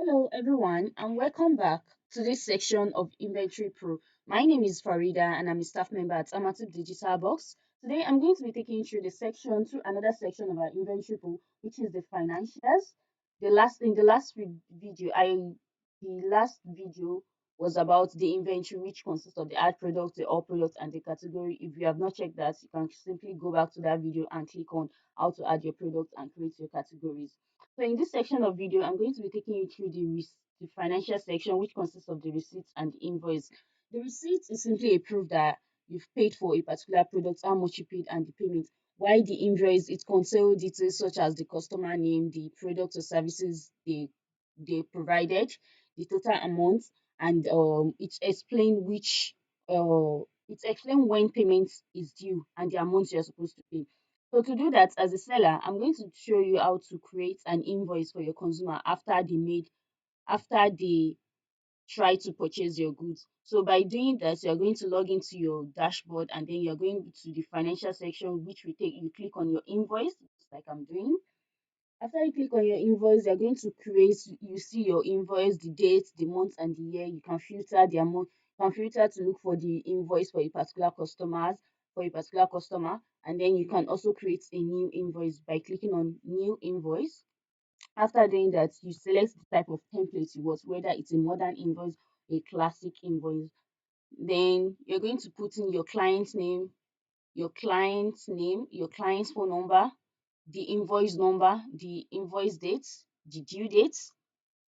Hello everyone and welcome back to this section of Inventory Pro. My name is Farida and I'm a staff member at Amatip Digital Box. Today I'm going to be taking you through another section of our Inventory Pro, which is the financials. The last video was about the inventory, which consists of the ad products, the all products, and the category. If you have not checked that, you can simply go back to that video and click on how to add your products and create your categories. So in this section of video, I'm going to be taking you through the financial section, which consists of the receipts and the invoice. The receipt is simply a proof that you've paid for a particular product, how much you paid, and the payment. While the invoice, it contains details such as the customer name, the products or services they provided, the total amount, and it's explain when payment is due and the amount you're supposed to pay. So to do that, as a seller, I'm going to show you how to create an invoice for your consumer after they try to purchase your goods. So by doing that, you're going to log into your dashboard and then you're going to the financial section, which will take you click on your invoice, just like I'm doing. After you click on your invoice, you're going to you see your invoice, the date, the month, and the year. You can filter the amount, you can filter to look for the invoice for a particular customer, and then you can also create a new invoice by clicking on new invoice. After doing that, you select the type of template you want, whether it's a modern invoice, a classic invoice. Then you're going to put in your client's phone number, the invoice number, the invoice date, the due date,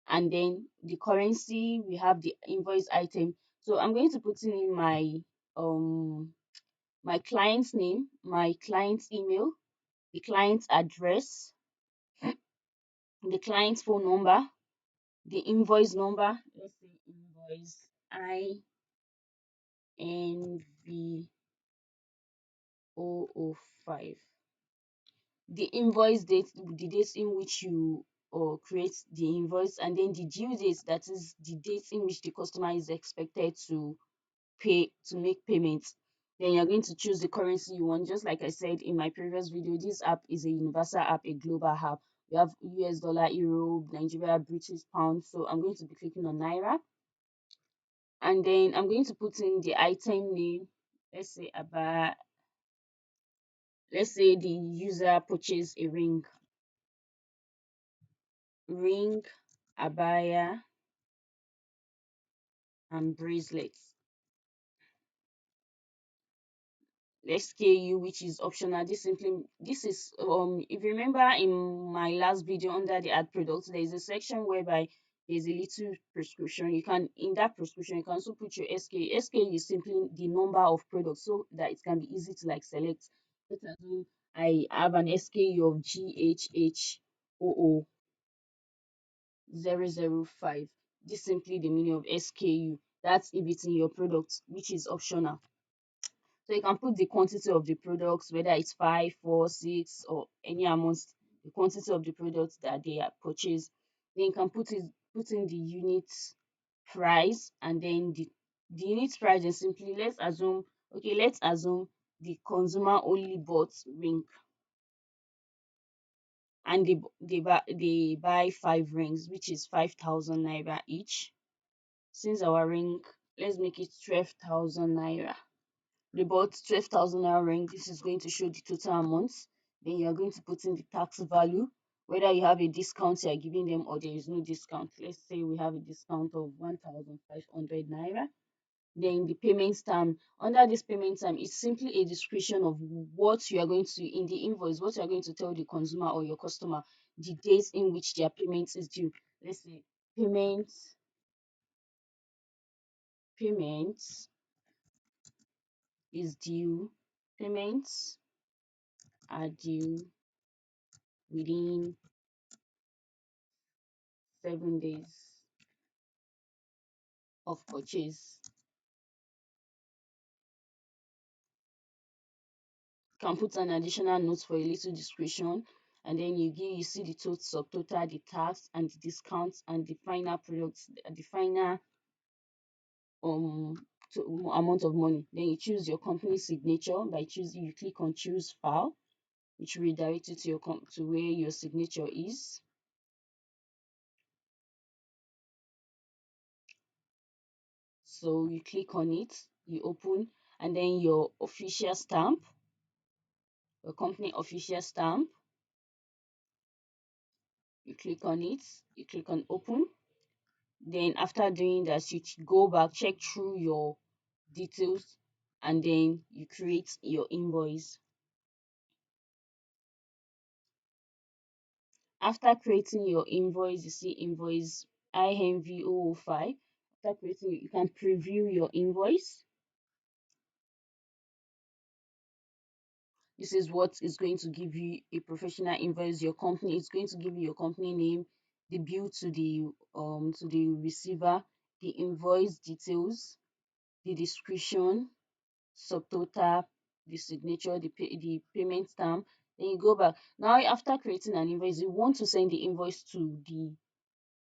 and then the currency. We have the invoice item. So I'm going to put in um my client's name, my client's email, the client's address, the client's phone number, the invoice number. Let's say invoice INV005. The invoice date, the date in which you create the invoice, and then the due date, that is the date in which the customer is expected to make payments. Then you're going to choose the currency you want. Just like I said in my previous video, this app is a universal app, a global app. We have US dollar, euro, Nigeria, British pound. So I'm going to be clicking on Naira, and then I'm going to put in the item name. Let's say about let's say the user purchased a ring, abaya, and bracelets. SKU, which is optional. This is if you remember in my last video under the ad products, there is a section whereby there's a little prescription. You can in that prescription you can also put your SKU. SKU is simply the number of products so that it can be easy to like select. Let's assume I have an SKU of GHH0005. This is simply the meaning of SKU. That's if it's in your product, which is optional. So you can put the quantity of the products, whether it's five, four, six, or any amount, the quantity of the products that they are purchased. Then you can put in the unit price, and then the unit price is simply let's assume the consumer only bought ring and they buy five rings, which is 5,000 naira each. Since our ring, let's make it 12,000 naira. They bought 12,000 naira ring. This is going to show the total amount. Then you are going to put in the tax value, whether you have a discount you are giving them or there is no discount. Let's say we have a discount of 1,500 naira. Then the payment term. Under this payment term, it's simply a description of what you are going to in the invoice, what you are going to tell the consumer or your customer, the dates in which their payment is due. Let's say payments payments is due. Payments are due within 7 days of purchase. You can put an additional note for a little description, and then you see the total subtotal, the tax and the discounts and the final products, the final um amount of money. Then you choose your company signature. By choosing, you click on choose file, which will redirect you to to where your signature is. So you click on it, you open, and then your official stamp, your company official stamp, you click on it, you click on open. Then after doing that, you go back, check through your details, and then you create your invoice. After creating your invoice, you see invoice INV005. After creating it, you can preview your invoice. This is what is going to give you a professional invoice. Your company is going to give you your company name, the bill to the receiver, the invoice details, the description, subtotal, the signature, the payment stamp. Then you go back. Now after creating an invoice, you want to send the invoice to the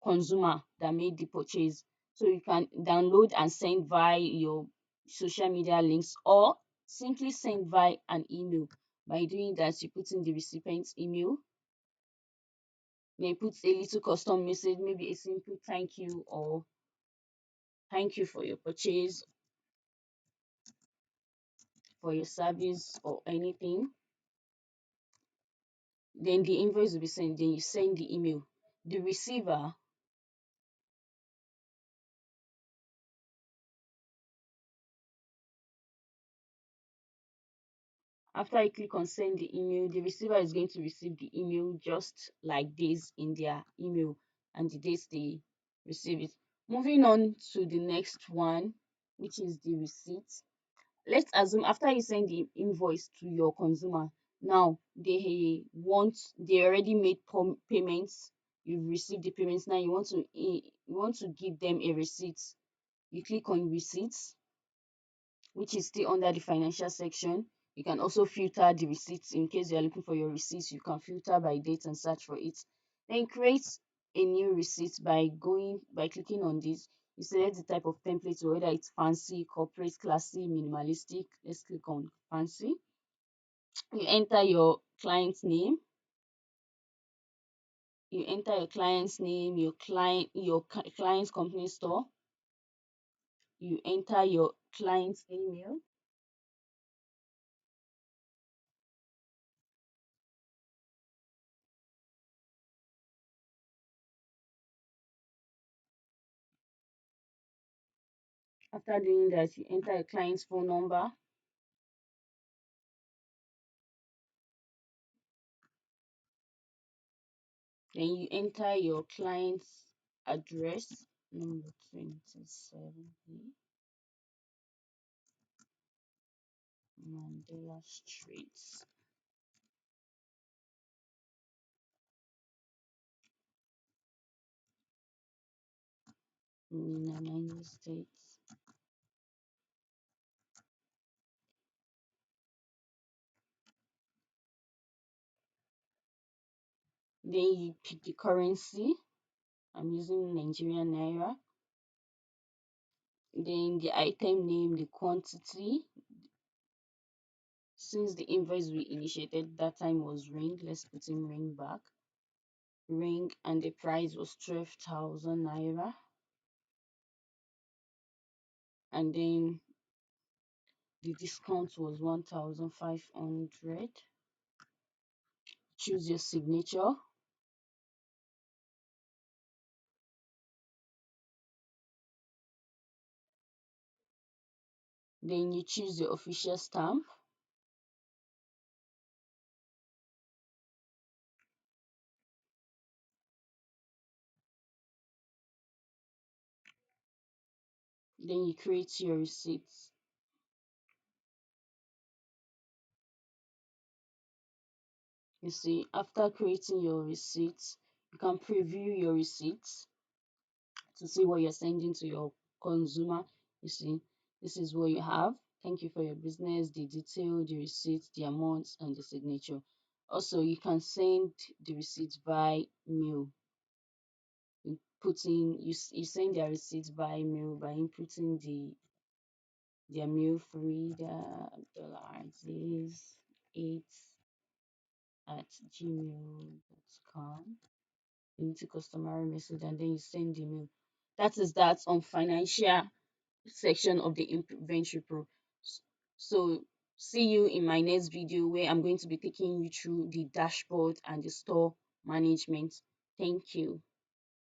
consumer that made the purchase. So you can download and send via your social media links, or simply send via an email. By doing that, you put in the recipient's email, then put a little custom message, maybe a simple thank you, or thank you for your purchase, for your service, or anything. Then the invoice will be sent. Then you send the email. The receiver, after you click on send the email, the receiver is going to receive the email just like this in their email and the dates they receive it. Moving on to the next one, which is the receipt. Let's assume after you send the invoice to your consumer, now they already made payments. You've received the payments. Now you want to give them a receipt. You click on receipts, which is still under the financial section. You can also filter the receipts. In case you're looking for your receipts, you can filter by date and search for it. Then create a new receipt by clicking on this. You select the type of template, whether it's fancy, corporate, classy, minimalistic. Let's click on fancy. You enter your client's name. You enter your client's name, your client's company store. You enter your client's email. After doing that, you enter your client's phone number. Then you enter your client's address, number 27 Mandela Street, Mina, Niger States. Then you pick the currency. I'm using Nigerian Naira. Then the item name, the quantity. Since the invoice we initiated that time was ring, let's put in ring back. Ring, and the price was 12,000 Naira. And then the discount was 1,500. Choose your signature. Then you choose your official stamp. Then you create your receipts. You see, after creating your receipts, you can preview your receipts to see what you're sending to your consumer. You see, this is what you have. Thank you for your business, the detail, the receipts, the amounts, and the signature. Also, you can send the receipts by mail. You send their receipts by mail by inputting their mail Frida $8 at gmail.com. You need to customary message, and then you send the mail. That is that on financial section of the inventory pro. So see you in my next video where I'm going to be taking you through the dashboard and the store management. Thank you.